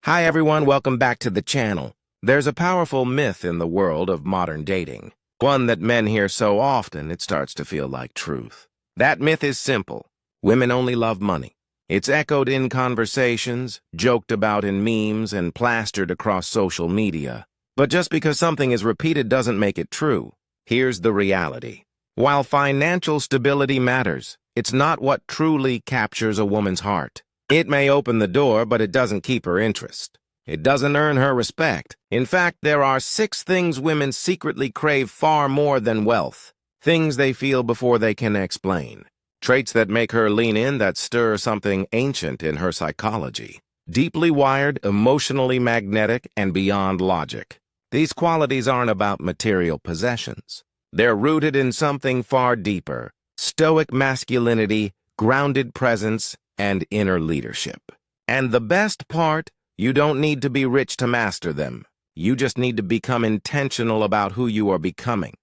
Hi everyone, welcome back to the channel. There's a powerful myth in the world of modern dating. One that men hear so often it starts to feel like truth. That myth is simple. Women only love money. It's echoed in conversations, joked about in memes, and plastered across social media. But just because something is repeated doesn't make it true. Here's the reality. While financial stability matters, it's not what truly captures a woman's heart. It may open the door, but it doesn't keep her interest. It doesn't earn her respect. In fact, there are 6 things women secretly crave far more than wealth. Things they feel before they can explain. Traits that make her lean in, that stir something ancient in her psychology. Deeply wired, emotionally magnetic, and beyond logic. These qualities aren't about material possessions. They're rooted in something far deeper. Stoic masculinity, grounded presence, and inner leadership. And the best part, you don't need to be rich to master them. You just need to become intentional about who you are becoming.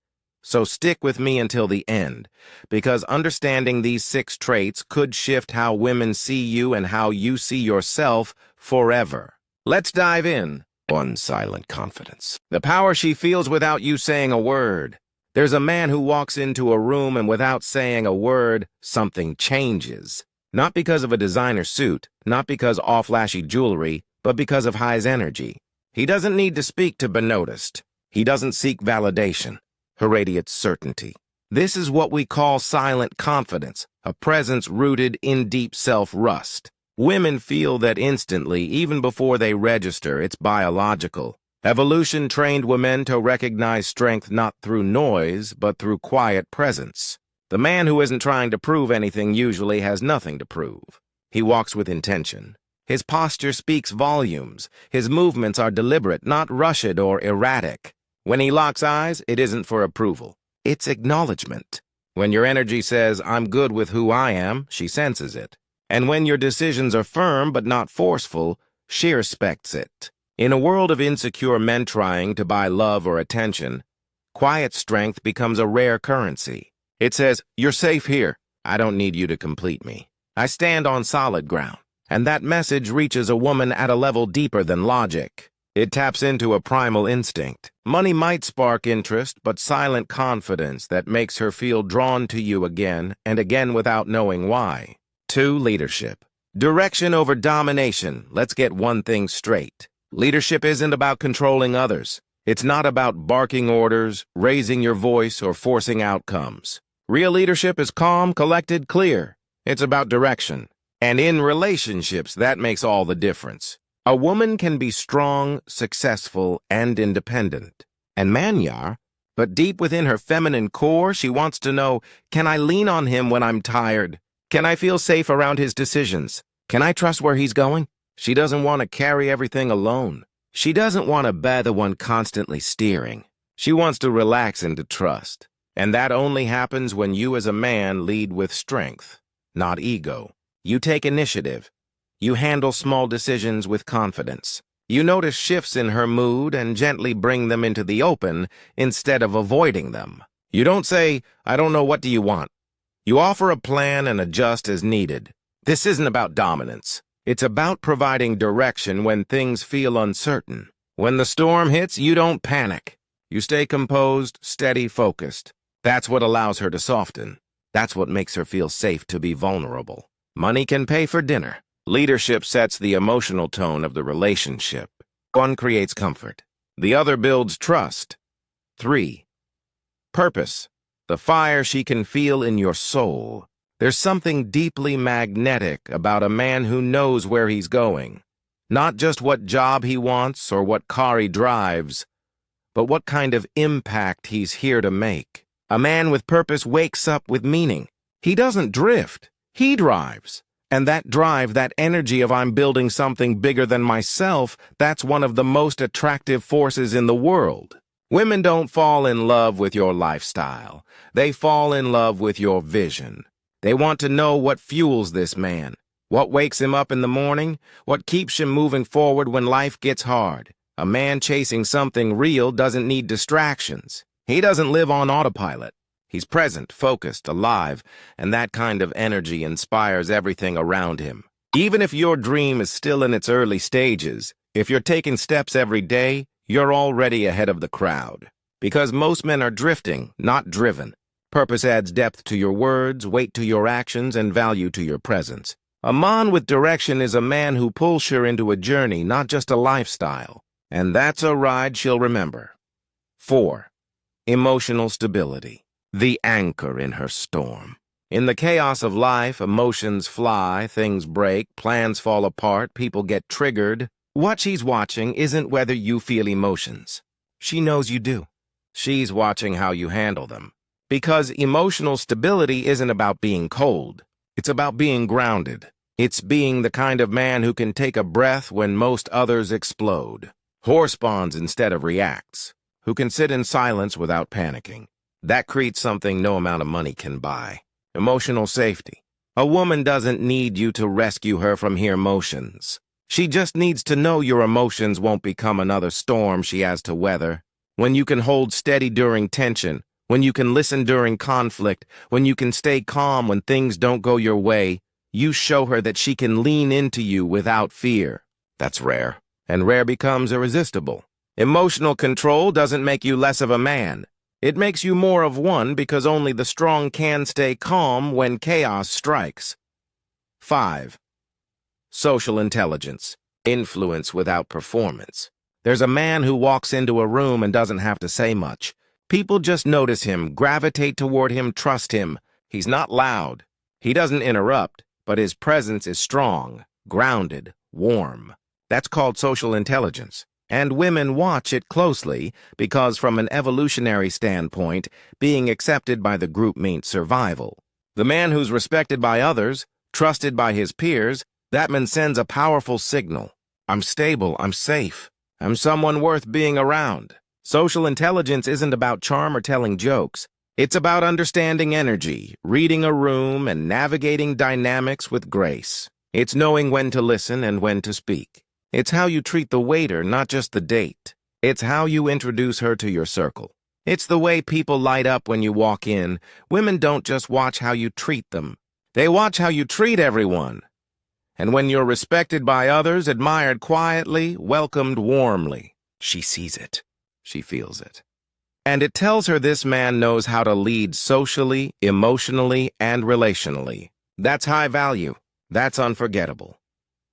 So stick with me until the end, because understanding these 6 traits could shift how women see you and how you see yourself forever. Let's dive in. 1. Silent confidence. The power she feels without you saying a word. There's a man who walks into a room and without saying a word, something changes. Not because of a designer suit, not because of flashy jewelry, but because of his energy. He doesn't need to speak to be noticed. He doesn't seek validation. Her radiant certainty. This is what we call silent confidence, a presence rooted in deep self-rust. Women feel that instantly, even before they register. It's biological. Evolution trained women to recognize strength not through noise, but through quiet presence. The man who isn't trying to prove anything usually has nothing to prove. He walks with intention. His posture speaks volumes. His movements are deliberate, not rushed or erratic. When he locks eyes, it isn't for approval. It's acknowledgement. When your energy says, "I'm good with who I am," she senses it. And when your decisions are firm but not forceful, she respects it. In a world of insecure men trying to buy love or attention, quiet strength becomes a rare currency. It says, "You're safe here. I don't need you to complete me. I stand on solid ground." And that message reaches a woman at a level deeper than logic. It taps into a primal instinct. Money might spark interest, but silent confidence that makes her feel drawn to you again and again without knowing why. 2. Leadership. Direction over domination. Let's get one thing straight. Leadership isn't about controlling others. It's not about barking orders, raising your voice, or forcing outcomes. Real leadership is calm, collected, clear. It's about direction. And in relationships, that makes all the difference. A woman can be strong, successful, and independent. And manyar, but deep within her feminine core, she wants to know, can I lean on him when I'm tired? Can I feel safe around his decisions? Can I trust where he's going? She doesn't want to carry everything alone. She doesn't want to be the one constantly steering. She wants to relax and to trust. And that only happens when you as a man lead with strength, not ego. You take initiative. You handle small decisions with confidence. You notice shifts in her mood and gently bring them into the open instead of avoiding them. You don't say, "I don't know, what do you want?" You offer a plan and adjust as needed. This isn't about dominance. It's about providing direction when things feel uncertain. When the storm hits, you don't panic. You stay composed, steady, focused. That's what allows her to soften. That's what makes her feel safe to be vulnerable. Money can pay for dinner. Leadership sets the emotional tone of the relationship. One creates comfort. The other builds trust. 3. Purpose. The fire she can feel in your soul. There's something deeply magnetic about a man who knows where he's going. Not just what job he wants or what car he drives, but what kind of impact he's here to make. A man with purpose wakes up with meaning. He doesn't drift. He drives. And that drive, that energy of "I'm building something bigger than myself," that's one of the most attractive forces in the world. Women don't fall in love with your lifestyle. They fall in love with your vision. They want to know what fuels this man, what wakes him up in the morning, what keeps him moving forward when life gets hard. A man chasing something real doesn't need distractions. He doesn't live on autopilot. He's present, focused, alive, and that kind of energy inspires everything around him. Even if your dream is still in its early stages, If you're taking steps every day, you're already ahead of the crowd. Because most men are drifting, not driven. Purpose adds depth to your words, weight to your actions, and value to your presence. A man with direction is a man who pulls her into a journey, not just a lifestyle. And that's a ride she'll remember. 4. Emotional stability. The anchor in her storm. In the chaos of life, emotions fly, things break, plans fall apart, people get triggered. What she's watching isn't whether you feel emotions. She knows you do. She's watching how you handle them. Because emotional stability isn't about being cold. It's about being grounded. It's being the kind of man who can take a breath when most others explode. Who responds instead of reacts. Who can sit in silence without panicking. That creates something no amount of money can buy. Emotional safety. A woman doesn't need you to rescue her from her emotions. She just needs to know your emotions won't become another storm she has to weather. When you can hold steady during tension, when you can listen during conflict, when you can stay calm when things don't go your way, you show her that she can lean into you without fear. That's rare, and rare becomes irresistible. Emotional control doesn't make you less of a man. It makes you more of one because only the strong can stay calm when chaos strikes. 5. Social intelligence. Influence without performance. There's a man who walks into a room and doesn't have to say much. People just notice him, gravitate toward him, trust him. He's not loud. He doesn't interrupt, but his presence is strong, grounded, warm. That's called social intelligence. And women watch it closely because from an evolutionary standpoint, being accepted by the group means survival. The man who's respected by others, trusted by his peers, that man sends a powerful signal. I'm stable, I'm safe, I'm someone worth being around. Social intelligence isn't about charm or telling jokes. It's about understanding energy, reading a room, and navigating dynamics with grace. It's knowing when to listen and when to speak. It's how you treat the waiter, not just the date. It's how you introduce her to your circle. It's the way people light up when you walk in. Women don't just watch how you treat them. They watch how you treat everyone. And when you're respected by others, admired quietly, welcomed warmly, she sees it. She feels it. And it tells her this man knows how to lead socially, emotionally, and relationally. That's high value. That's unforgettable.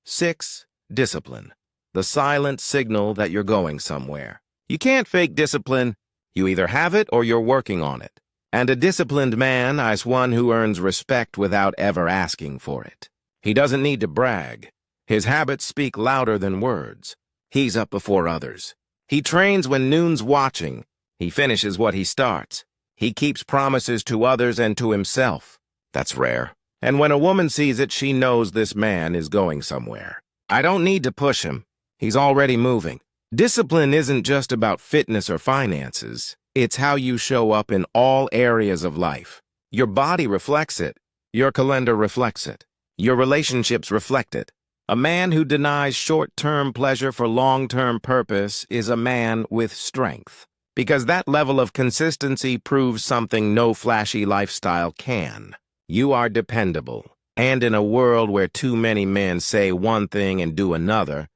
6. Discipline. The silent signal that you're going somewhere. You can't fake discipline. You either have it or you're working on it. And a disciplined man is one who earns respect without ever asking for it. He doesn't need to brag. His habits speak louder than words. He's up before others. He trains when noon's watching. He finishes what he starts. He keeps promises to others and to himself. That's rare. And when a woman sees it, she knows this man is going somewhere. I don't need to push him. He's already moving. Discipline isn't just about fitness or finances. It's how you show up in all areas of life. Your body reflects it. Your calendar reflects it. Your relationships reflect it. A man who denies short-term pleasure for long-term purpose is a man with strength. Because that level of consistency proves something no flashy lifestyle can. You are dependable. And in a world where too many men say one thing and do another,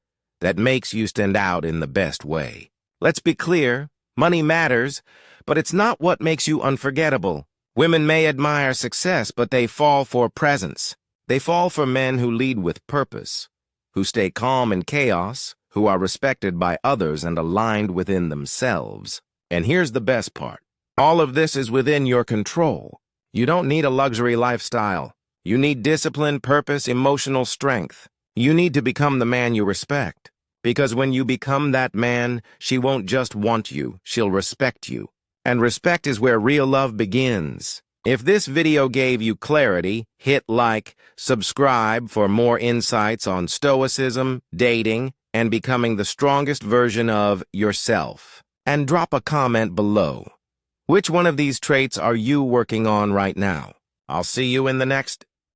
that makes you stand out in the best way. Let's be clear, money matters, but it's not what makes you unforgettable. Women may admire success, but they fall for presence. They fall for men who lead with purpose, who stay calm in chaos, who are respected by others and aligned within themselves. And here's the best part. All of this is within your control. You don't need a luxury lifestyle. You need discipline, purpose, emotional strength. You need to become the man you respect. Because when you become that man, she won't just want you, she'll respect you. And respect is where real love begins. If this video gave you clarity, hit like, subscribe for more insights on stoicism, dating, and becoming the strongest version of yourself. And drop a comment below. Which one of these traits are you working on right now? I'll see you in the next